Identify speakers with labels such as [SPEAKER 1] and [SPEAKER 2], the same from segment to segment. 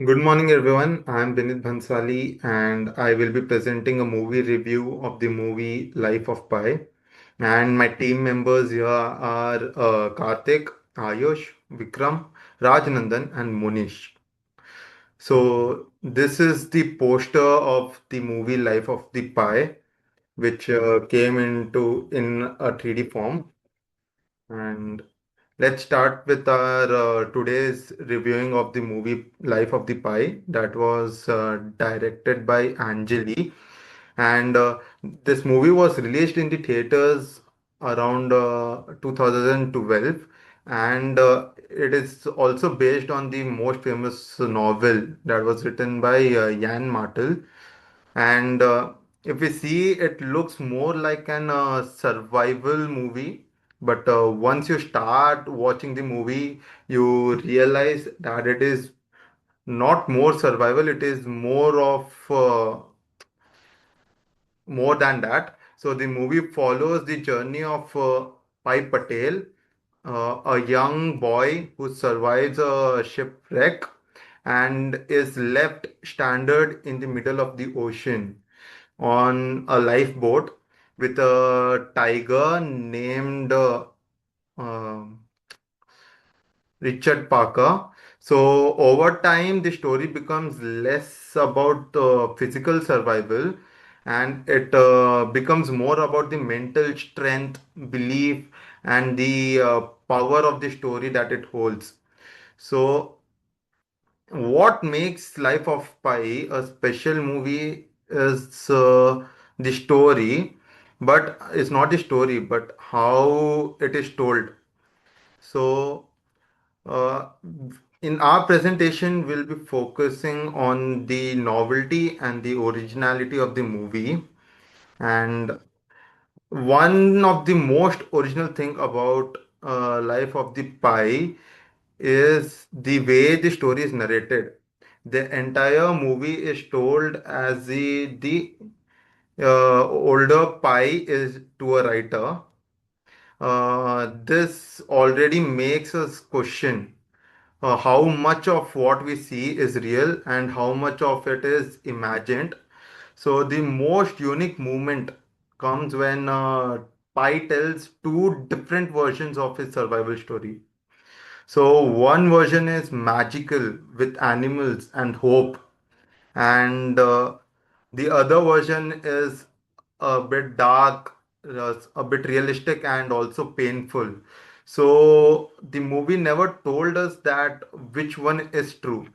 [SPEAKER 1] Good morning, everyone. I'm Vinit Bhansali, and I will be presenting a movie review of the movie Life of Pi. And my team members here are Karthik, Ayush, Vikram, Rajnandan, and Munish. So, this is the poster of the movie Life of the Pi, which came into in a 3D form. And let's start with our today's reviewing of the movie Life of the Pi that was directed by Anjali. And this movie was released in the theaters around 2012. And it is also based on the most famous novel that was written by Jan Martel. And if we see, it looks more like an survival movie. But once you start watching the movie, you realize that it is not more survival, it is more than that. So the movie follows the journey of Pai Patel, a young boy who survives a shipwreck and is left stranded in the middle of the ocean on a lifeboat with a tiger named Richard Parker. So over time, the story becomes less about physical survival and it becomes more about the mental strength, belief, and the power of the story that it holds. So what makes Life of Pi a special movie is the story, but it's not the story, but how it is told. So, uh, in our presentation, we'll be focusing on the novelty and the originality of the movie. And one of the most original thing about Life of the Pi is the way the story is narrated. The entire movie is told as the older Pi is to a writer. This already makes us question how much of what we see is real and how much of it is imagined. So the most unique moment comes when Pi tells two different versions of his survival story. So one version is magical with animals and hope, and the other version is a bit dark, a bit realistic, and also painful. So the movie never told us that which one is true.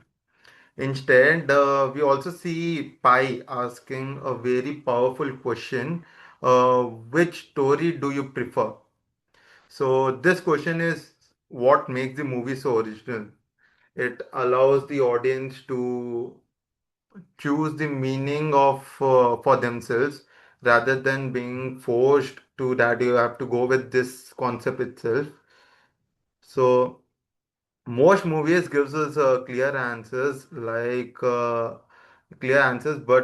[SPEAKER 1] Instead, we also see Pi asking a very powerful question: which story do you prefer? So this question is what makes the movie so original. It allows the audience to choose the meaning of for themselves rather than being forced to that you have to go with this concept itself. So most movies gives us clear answers, but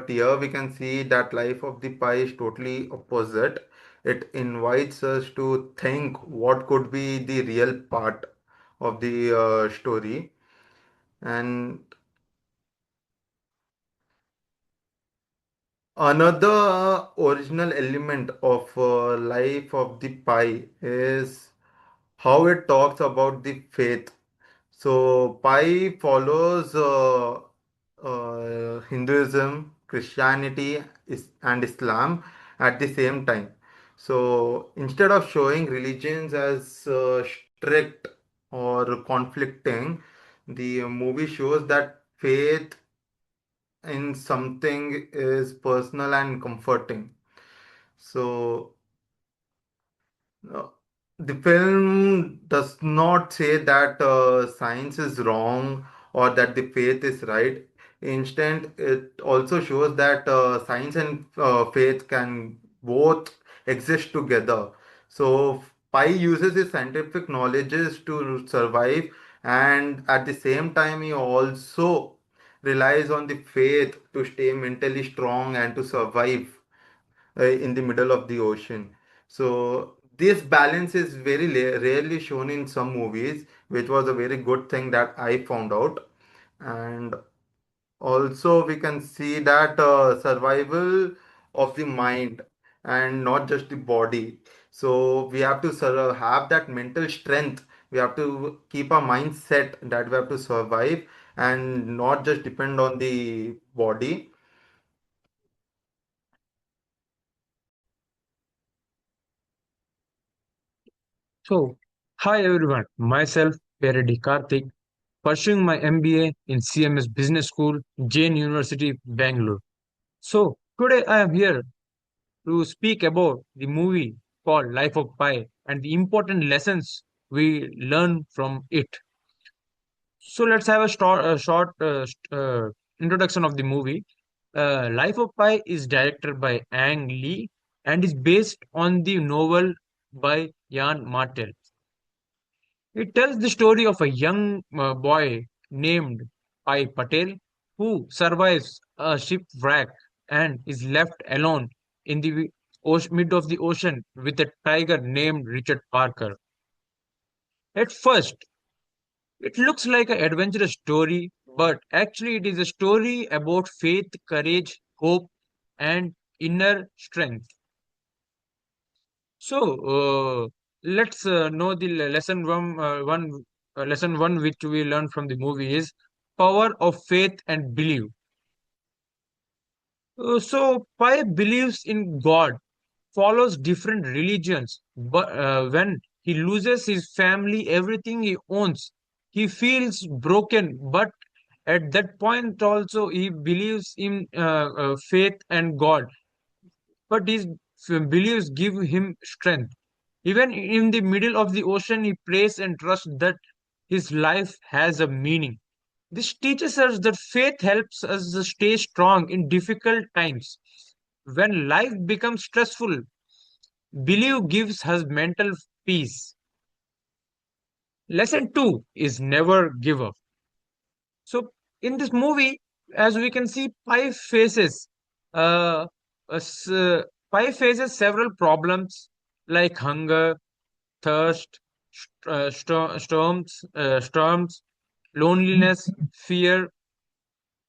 [SPEAKER 1] here we can see that Life of the Pi is totally opposite. It invites us to think what could be the real part of the story. And another original element of Life of the Pi is how it talks about the faith. So Pi follows Hinduism, Christianity, and Islam at the same time. So instead of showing religions as strict or conflicting, the movie shows that faith in something is personal and comforting. So uh, the film does not say that science is wrong or that the faith is right. Instead, it also shows that science and faith can both exist together. So, Pi uses his scientific knowledges to survive, and at the same time, he also relies on the faith to stay mentally strong and to survive in the middle of the ocean. So this balance is very rarely shown in some movies, which was a very good thing that I found out. And Also, we can see that survival of the mind and not just the body. So we have to have that mental strength. We have to keep our mind set that we have to survive and not just depend on the body.
[SPEAKER 2] So, hi everyone, myself Peredi Karthik, pursuing my MBA in CMS Business School, Jain University, Bangalore. So, today I am here to speak about the movie called Life of Pi and the important lessons we learn from it. So, let's have a short introduction of the movie. Life of Pi is directed by Ang Lee and is based on the novel by Jan Martel. It tells the story of a young boy named Pai Patel who survives a shipwreck and is left alone in the mid of the ocean with a tiger named Richard Parker. At first, it looks like an adventurous story, but actually, it is a story about faith, courage, hope, and inner strength. So, let's know the lesson one which we learned from the movie is power of faith and belief. So, Pai believes in God, follows different religions, but when he loses his family, everything he owns, he feels broken. But at that point, also he believes in faith and God, but his beliefs give him strength. Even in the middle of the ocean, he prays and trusts that his life has a meaning. This teaches us that faith helps us to stay strong in difficult times. When life becomes stressful, belief gives us mental peace. Lesson two is never give up. So, in this movie, as we can see, uh, Pi faces several problems like hunger, thirst, storms, loneliness, fear.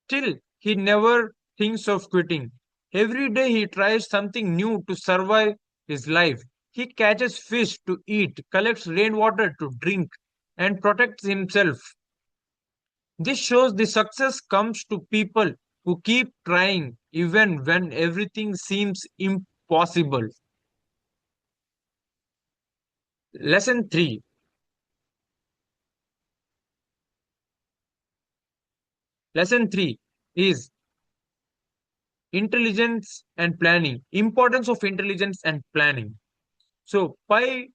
[SPEAKER 2] Still, he never thinks of quitting. Every day he tries something new to survive his life. He catches fish to eat, collects rainwater to drink, and protects himself. This shows the success comes to people who keep trying even when everything seems impossible. Lesson 3. Lesson 3 is intelligence and planning. Importance of intelligence and planning. So Pi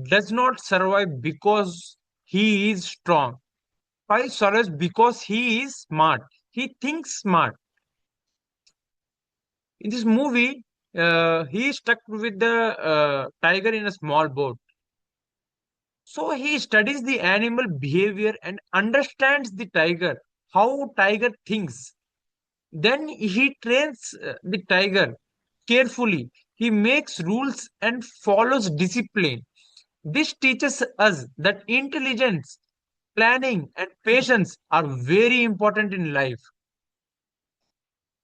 [SPEAKER 2] does not survive because he is strong. Pi survives because he is smart. He thinks smart. In this movie, he is stuck with the tiger in a small boat. So he studies the animal behavior and understands the tiger, how tiger thinks. Then he trains the tiger carefully. He makes rules and follows discipline. This teaches us that intelligence, planning, and patience are very important in life.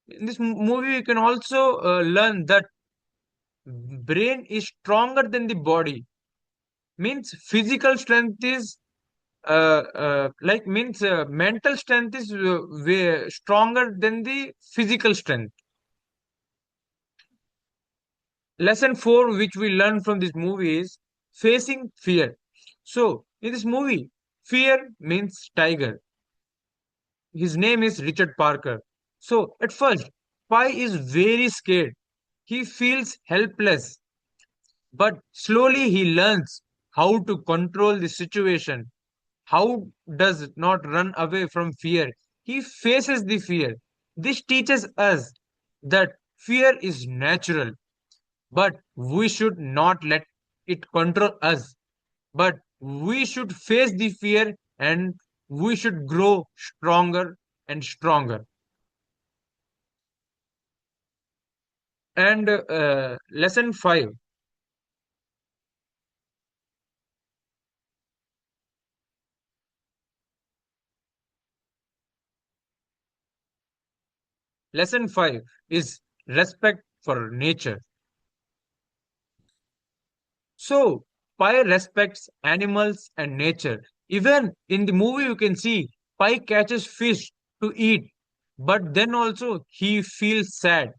[SPEAKER 2] In this movie, you can also learn that brain is stronger than the body. Means physical strength is means mental strength is way stronger than the physical strength. Lesson 4 which we learn from this movie is facing fear. So in this movie, fear means tiger. His name is Richard Parker. So at first, Pi is very scared. He feels helpless, but slowly he learns how to control the situation. How does not run away from fear? He faces the fear. This teaches us that fear is natural, but we should not let it control us. But we should face the fear and we should grow stronger and stronger. And lesson 5. Lesson 5 is respect for nature. So, Pi respects animals and nature. Even in the movie, you can see Pi catches fish to eat, but then also he feels sad.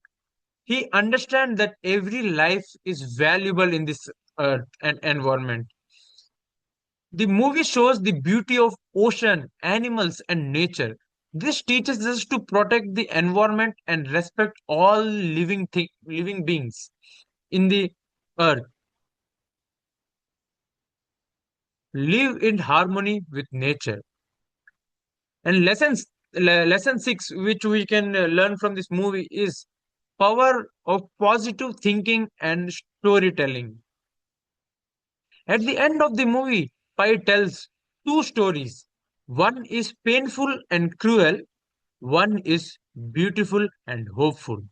[SPEAKER 2] He understands that every life is valuable in this earth and environment. The movie shows the beauty of ocean, animals, and nature. This teaches us to protect the environment and respect all living beings in the earth. Live in harmony with nature. And lesson 6, which we can learn from this movie, is power of positive thinking and storytelling. At the end of the movie, Pai tells two stories. One is painful and cruel, one is beautiful and hopeful.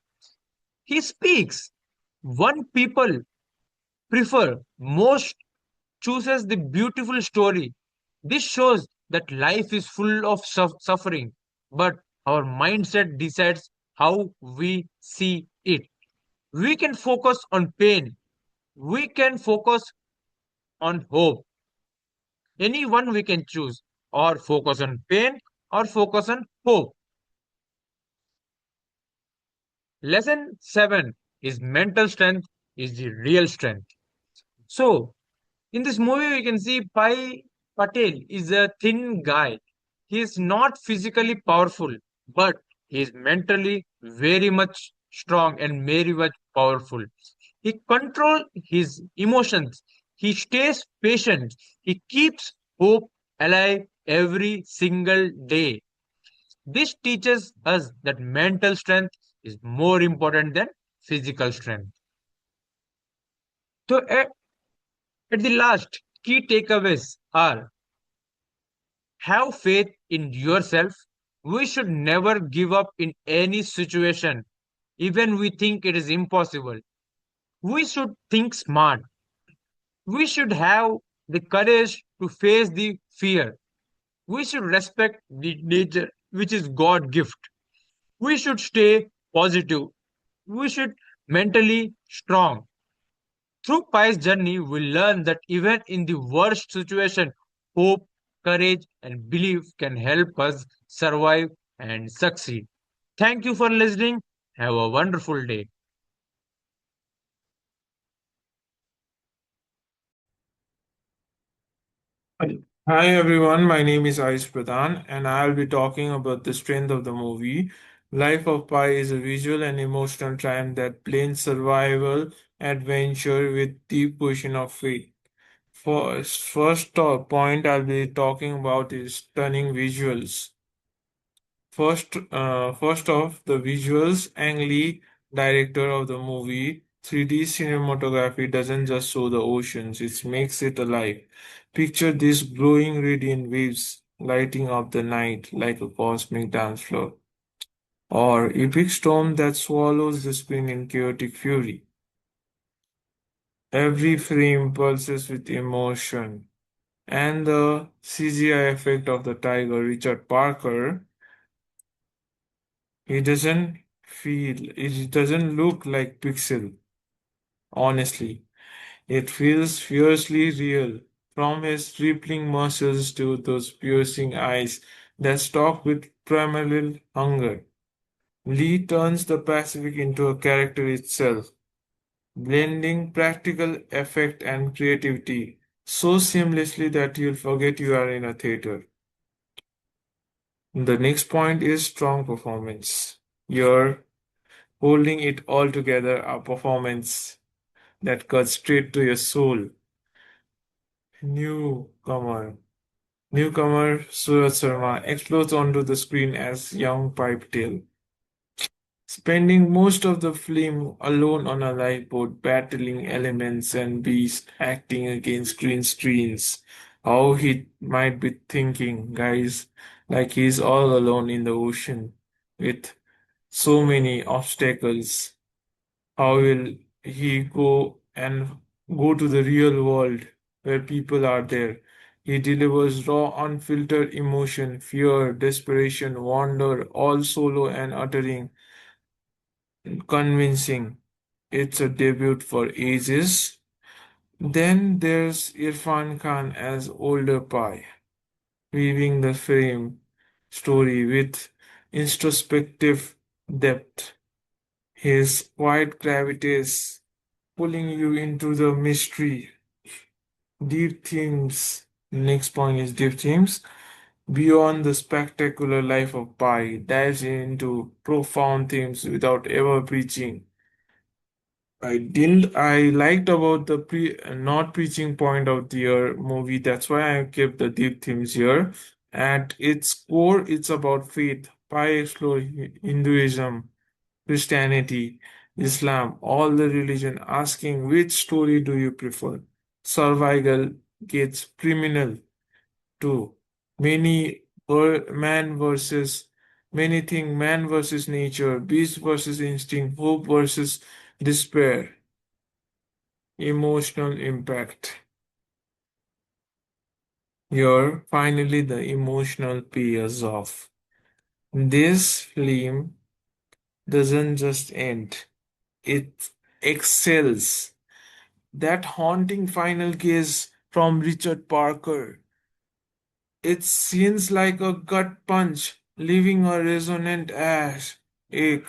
[SPEAKER 2] He speaks. One people prefer most chooses the beautiful story. This shows that life is full of suffering, but our mindset decides how we see it. We can focus on pain, we can focus on hope. Any one we can choose, or focus on pain, or focus on hope. Lesson 7 is mental strength is the real strength. So, in this movie, we can see Pai Patel is a thin guy. He is not physically powerful, but he is mentally very much strong and very much powerful. He controls his emotions. He stays patient. He keeps hope alive every single day. This teaches us that mental strength is more important than physical strength. So, at the last, key takeaways are have faith in yourself. We should never give up in any situation, even we think it is impossible. We should think smart. We should have the courage to face the fear. We should respect the nature, which is God gift. We should stay positive. We should mentally strong. Through Pi's journey, we learn that even in the worst situation, hope, courage, and belief can help us survive and succeed. Thank you for listening. Have a wonderful day.
[SPEAKER 3] Hi everyone, my name is Ayush Pradhan and I'll be talking about the strength of the movie. Life of Pi is a visual and emotional triumph that blends survival, adventure with deep question of faith. First point I'll be talking about is stunning visuals. First off, the visuals. Ang Lee, director of the movie, 3D cinematography doesn't just show the oceans; it makes it alive. Picture these glowing radiant waves lighting up the night like a cosmic dance floor, or epic storm that swallows the screen in chaotic fury. Every frame pulses with emotion, and the CGI effect of the tiger, Richard Parker, it doesn't look like pixel, honestly. It feels fiercely real, from his rippling muscles to those piercing eyes that stalk with primal hunger. Lee turns the Pacific into a character itself, blending practical effect and creativity so seamlessly that you'll forget you are in a theater. The next point is strong performance. You're holding it all together, a performance that cuts straight to your soul. Newcomer. Newcomer Suraj Sharma explodes onto the screen as young Pipe Tail, spending most of the film alone on a lifeboat, battling elements and beasts, acting against green screens. How he might be thinking, guys, like he's all alone in the ocean with so many obstacles. How will he go to the real world where people are there? He delivers raw, unfiltered emotion, fear, desperation, wonder, all solo and uttering. convincing. It's a debut for ages. Then there's Irfan Khan as older Pi, weaving the frame story with introspective depth. His quiet gravitas pulling you into the mystery. Deep themes. Next point is deep themes. Beyond the spectacular life of Pi dives into profound themes without ever preaching. I liked about the not preaching point of the year movie. That's why I kept the deep themes here. At its core, it's about faith. Pi explore Hinduism, Christianity, Islam, all the religion, asking which story do you prefer? Survival gets criminal too. Many man versus many thing, man versus nature, beast versus instinct, hope versus despair, emotional impact. Here, finally, the emotional pays off. This film doesn't just end, it excels. That haunting final gaze from Richard Parker. It seems like a gut punch, leaving a resonant ash ache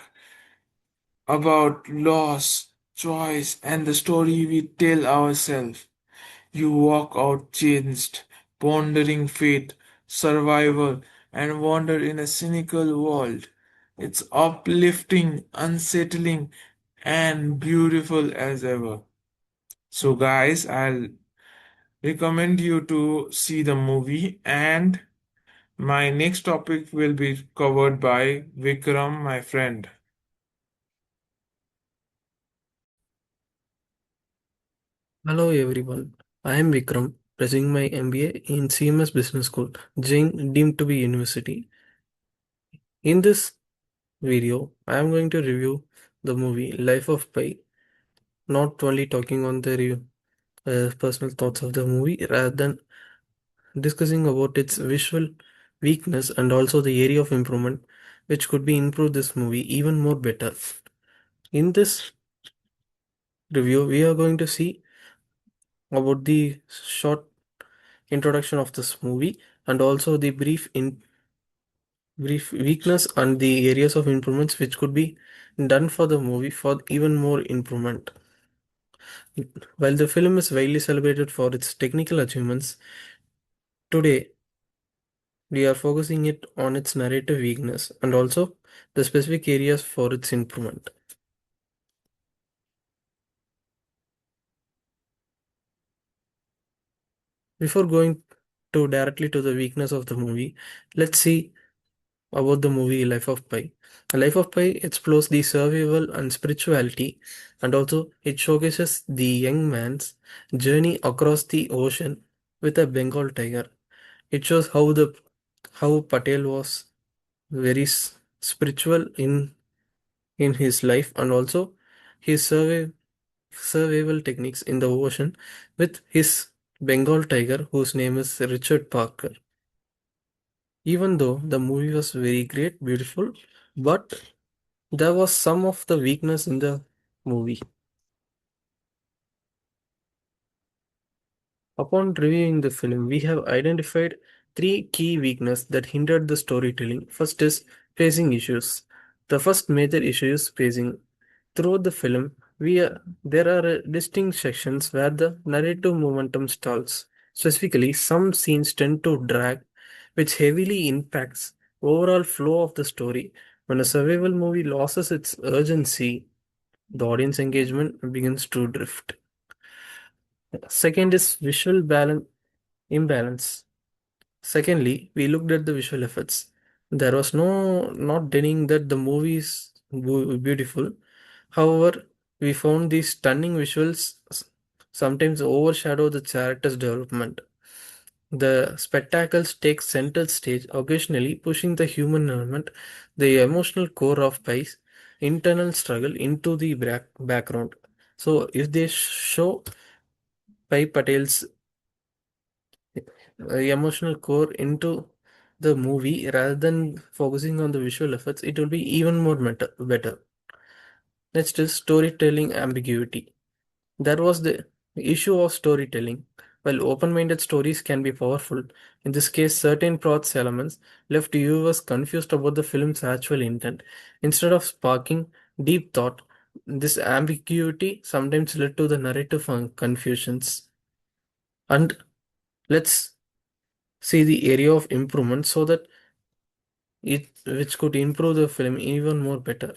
[SPEAKER 3] about loss, choice, and the story we tell ourselves. You walk out changed, pondering fate, survival, and wonder in a cynical world. It's uplifting, unsettling, and beautiful as ever. So, guys, I'll recommend you to see the movie, and my next topic will be covered by Vikram, my friend.
[SPEAKER 4] Hello everyone, I am Vikram, pursuing my MBA in CMS Business School, Jain deemed to be university. In this video, I am going to review the movie Life of Pi, not only talking on the personal thoughts of the movie, rather than discussing about its visual weakness and also the area of improvement which could be improved this movie even more better. In this review, we are going to see about the short introduction of this movie and also the brief weakness and the areas of improvements which could be done for the movie for even more improvement. While the film is widely celebrated for its technical achievements, today we are focusing it on its narrative weakness and also the specific areas for its improvement. Before going to directly to the weakness of the movie, let's see about the movie Life of Pi. Life of Pi explores the survival and spirituality, and also it showcases the young man's journey across the ocean with a Bengal tiger. It shows how Patel was very spiritual in his life and also his survival techniques in the ocean with his Bengal tiger whose name is Richard Parker. Even though the movie was very great, beautiful, but there was some of the weakness in the movie. Upon reviewing the film, we have identified three key weaknesses that hindered the storytelling. First is pacing issues. The first major issue is pacing. Throughout the film, there are distinct sections where the narrative momentum stalls. Specifically, some scenes tend to drag, which heavily impacts overall flow of the story. When a survival movie loses its urgency, the audience engagement begins to drift. Second is visual balance imbalance. Secondly, we looked at the visual effects. There was not denying that the movie is beautiful. However, we found these stunning visuals sometimes overshadow the character's development. The spectacles take center stage, occasionally pushing the human element, the emotional core of Pai's internal struggle into the background. So, if they show Pai Patel's emotional core into the movie rather than focusing on the visual effects, it will be even more better. Next is storytelling ambiguity. There was the issue of storytelling. While open minded stories can be powerful, in this case, certain plot elements left viewers confused about the film's actual intent. Instead of sparking deep thought, this ambiguity sometimes led to the narrative confusions. And let's see the area of improvement so that it which could improve the film even more better.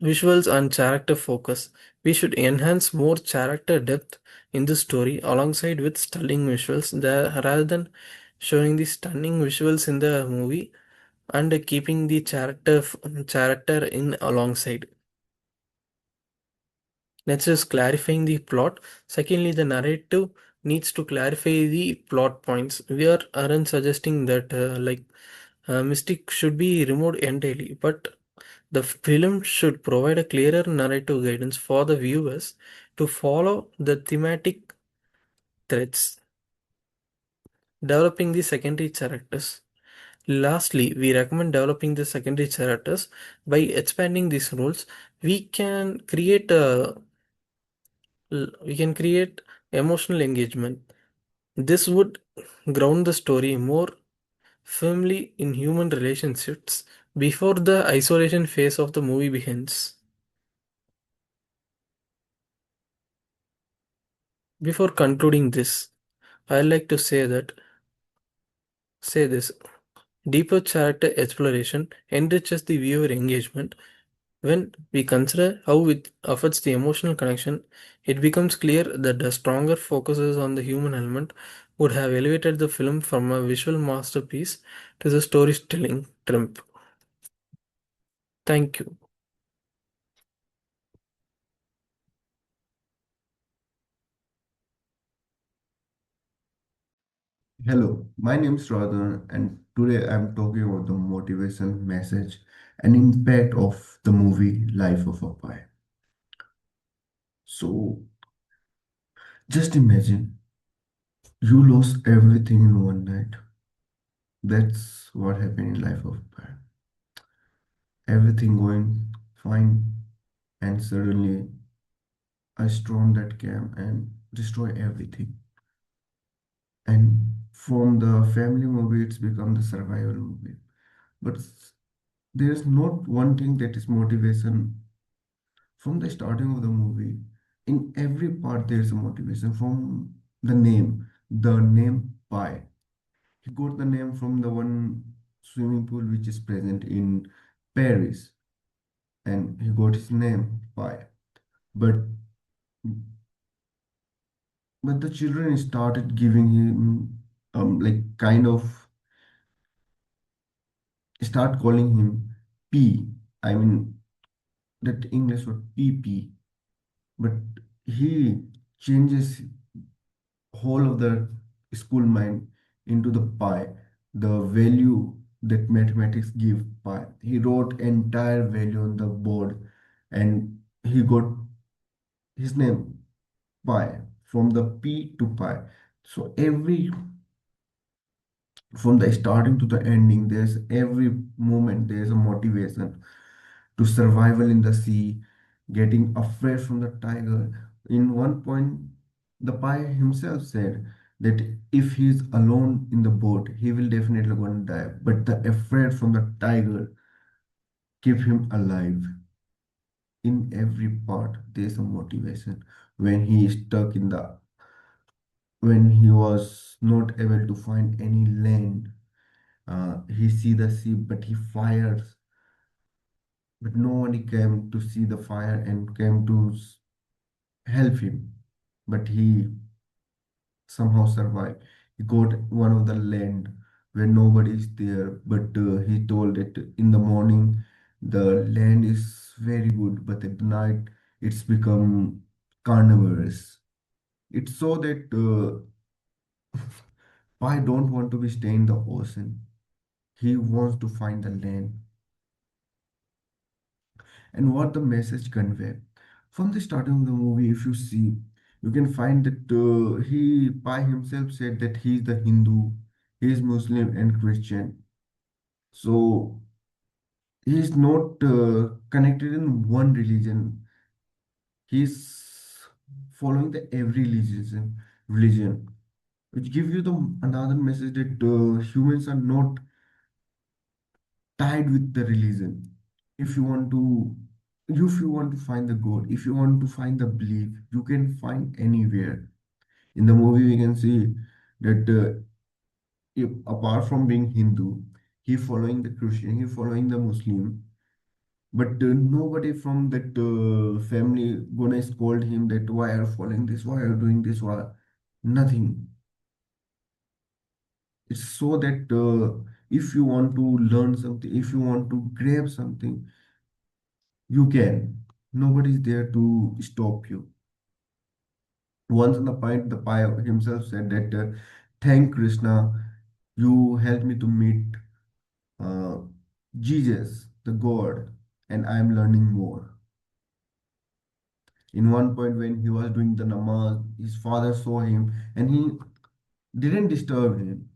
[SPEAKER 4] Visuals and character focus. We should enhance more character depth in the story alongside with stunning visuals rather than showing the stunning visuals in the movie and keeping the character in alongside. Next is clarifying the plot. Secondly, the narrative needs to clarify the plot points. We aren't suggesting that mystic should be removed entirely, but the film should provide a clearer narrative guidance for the viewers to follow the thematic threads, developing the secondary characters. Lastly, we recommend developing the secondary characters by expanding these roles. We can create a we can create emotional engagement. This would ground the story more firmly in human relationships before the isolation phase of the movie begins. Before concluding this, I like to say this deeper character exploration enriches the viewer engagement. When we consider how it affects the emotional connection, it becomes clear that the stronger focuses on the human element would have elevated the film from a visual masterpiece to the storytelling triumph. Thank you.
[SPEAKER 5] Hello, my name is Radhan, and today I'm talking about the motivation, message, and impact of the movie Life of a Pi. So, just imagine you lost everything in one night. That's what happened in Life of Pi. Everything going fine, and suddenly a storm that came and destroy everything. And from the family movie, it's become the survival movie. But there's not one thing that is motivation from the starting of the movie. In every part, there's a motivation from the name Pi. He got the name from the one swimming pool which is present in Paris, and he got his name Pi. But the children started giving him like kind of start calling him P. I mean that English word PP. But he changes whole of the school mind into the pi, the value that mathematics give pi. He wrote entire value on the board, and he got his name pi from the p to pi. So every from the starting to the ending, there's every moment there's a motivation to survival in the sea, getting afraid from the tiger. In one point, the pi himself said that if he's alone in the boat, he will definitely gonna die. But the afraid from the tiger keep him alive. In every part, there's a motivation. When he is stuck in the when he was not able to find any land, he see the sea, but he fires, but nobody came to see the fire and came to help him, but he somehow survived. He got one of the land where nobody is there, but he told that in the morning the land is very good, but at night it's become carnivorous. It's so that Pi don't want to be stay in the ocean. He wants to find the land and what the message convey. From the starting of the movie, if you see, you can find that he by himself said that he is the Hindu, he is Muslim and Christian. So He is not connected in one religion. He's following the every religion, which give you the another message that humans are not tied with the religion. If you want to, if you want to find the God, if you want to find the belief, you can find anywhere. In the movie, we can see that if, apart from being Hindu, he following the Christian, he following the Muslim. But nobody from that family gonna scold him that why are you following this, why are you doing this, why nothing. It's so that if you want to learn something, if you want to grab something, you can. Nobody's there to stop you. Once on the point, the Pai himself said that, thank Krishna, you helped me to meet uh, Jesus, the God, and I am learning more. In one point, when he was doing the namaz, his father saw him and he didn't disturb him.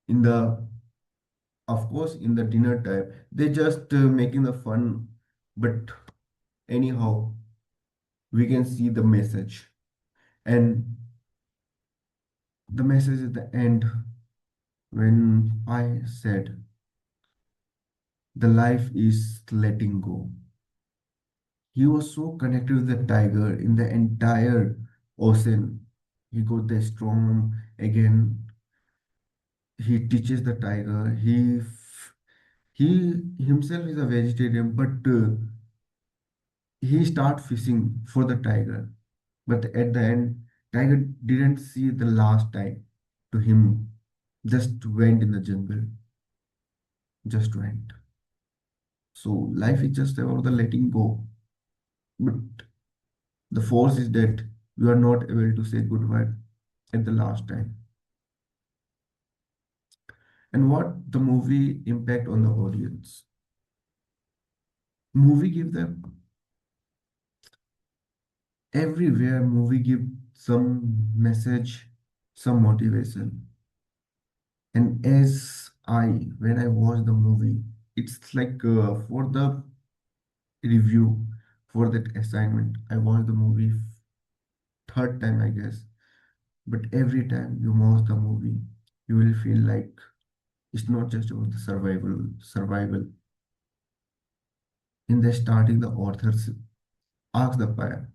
[SPEAKER 5] In the, of course, in the dinner time, they just making the fun, but anyhow, we can see the message. And the message at the end, when I said, the life is letting go. He was so connected with the tiger in the entire ocean. He got the storm again. He teaches the tiger. He himself is a vegetarian, but he start fishing for the tiger. But at the end, tiger didn't see the last time to him. Just went in the jungle. Just went. So life is just about the letting go. But the force is that you are not able to say goodbye at the last time. And what the movie impact on the audience? Movie give them everywhere. Movie give some message, some motivation. And as when I watch the movie, it's like for the review for that assignment, I watched the movie third time, I guess. But every time you watch the movie, you will feel like it's not just about the survival. In the starting, the authors ask the buyer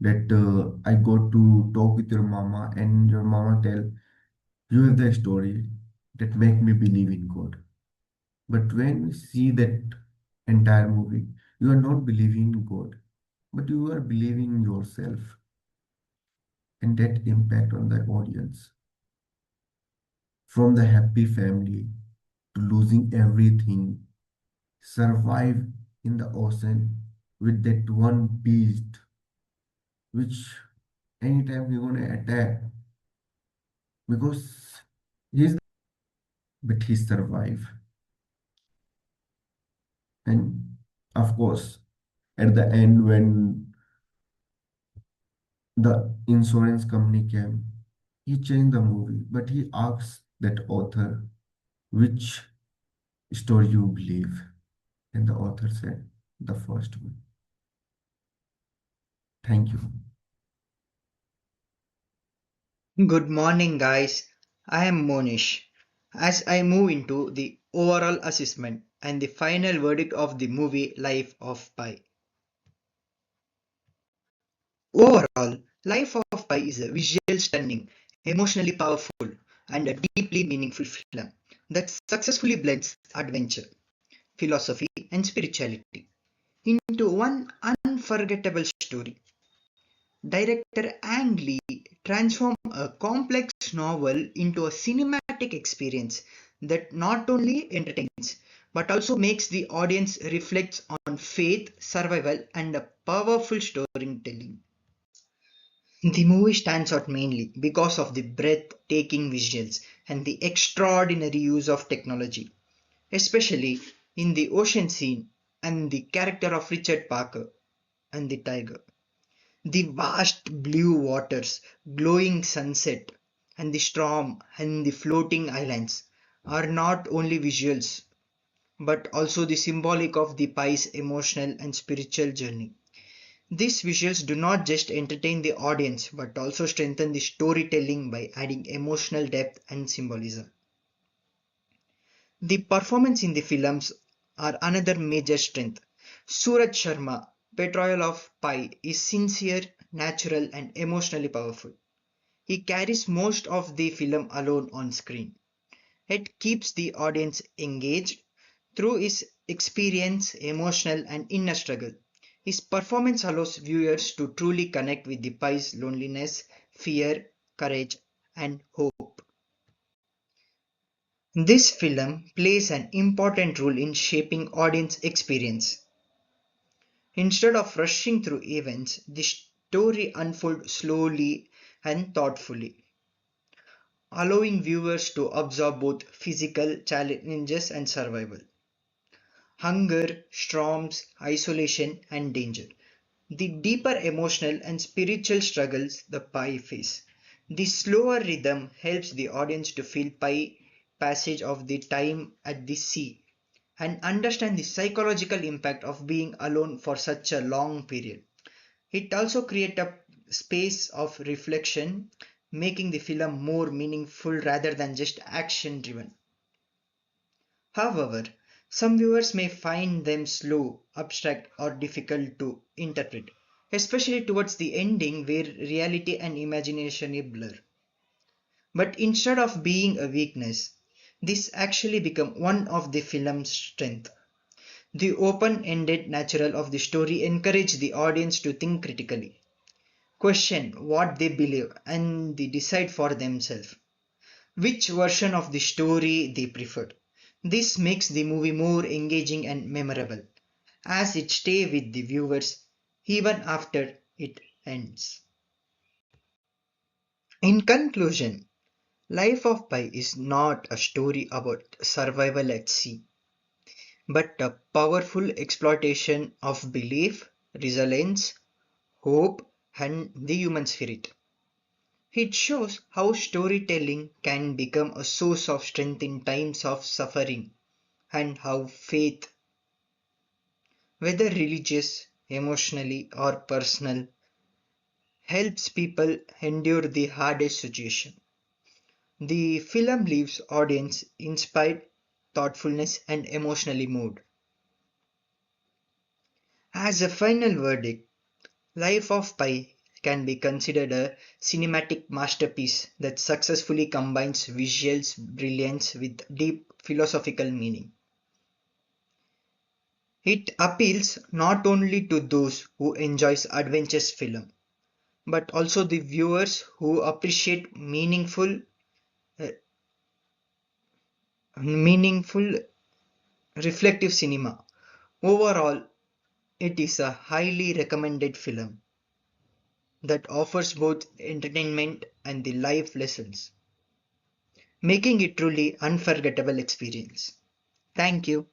[SPEAKER 5] that I got to talk with your mama, and your mama tell you have the story that make me believe in God. But when we see that entire movie, you are not believing in God, but you are believing in yourself, and that impact on the audience. From the happy family to losing everything, survive in the ocean with that one beast, which anytime he's gonna attack, because he's, but he survive. And of course, at the end, when the insurance company came, he changed the movie, but he asked that author which story you believe, and the author said the first one. Thank you.
[SPEAKER 6] Good morning, guys. I am Monish. As I move into the overall assessment and the final verdict of the movie Life of Pi. Overall, Life of Pi is a visual stunning, emotionally powerful, and a deeply meaningful film that successfully blends adventure, philosophy, and spirituality into one unforgettable story. Director Ang Lee transformed a complex novel into a cinematic experience that not only entertains but also makes the audience reflect on faith, survival, and a powerful storytelling. The movie stands out mainly because of the breathtaking visuals and the extraordinary use of technology, especially in the ocean scene and the character of Richard Parker and the tiger. The vast blue waters, glowing sunset, and the storm and the floating islands are not only visuals but also the symbolic of the pie's emotional and spiritual journey. These visuals do not just entertain the audience but also strengthen the storytelling by adding emotional depth and symbolism. The performance in the films are another major strength. Suraj Sharma portrayal of Pai is sincere, natural and emotionally powerful. He carries most of the film alone on screen. It keeps the audience engaged through his experience, emotional and inner struggle. His performance allows viewers to truly connect with the Pai's loneliness, fear, courage and hope. This film plays an important role in shaping audience experience. Instead of rushing through events, the story unfolds slowly and thoughtfully, allowing viewers to absorb both physical challenges and survival, hunger, storms, isolation, and danger, the deeper emotional and spiritual struggles the Pai face. The slower rhythm helps the audience to feel Pai passage of the time at the sea and understand the psychological impact of being alone for such a long period. It also creates a space of reflection, making the film more meaningful rather than just action driven. However, some viewers may find them slow, abstract, or difficult to interpret, especially towards the ending where reality and imagination blur. But instead of being a weakness, this actually becomes one of the film's strengths. The open-ended nature of the story encourages the audience to think critically, question what they believe, and they decide for themselves which version of the story they preferred. This makes the movie more engaging and memorable, as it stays with the viewers even after it ends. In conclusion, Life of Pi is not a story about survival at sea, but a powerful exploitation of belief, resilience, hope, and the human spirit. It shows how storytelling can become a source of strength in times of suffering and how faith, whether religious, emotionally, or personal, helps people endure the hardest situation. The film leaves audience inspired, thoughtfulness, and emotionally moved. As a final verdict, Life of Pi can be considered a cinematic masterpiece that successfully combines visuals brilliance with deep philosophical meaning. It appeals not only to those who enjoys adventures film, but also the viewers who appreciate uh, meaningful reflective cinema. Overall, it is a highly recommended film that offers both entertainment and the life lessons, making it truly unforgettable experience. Thank you.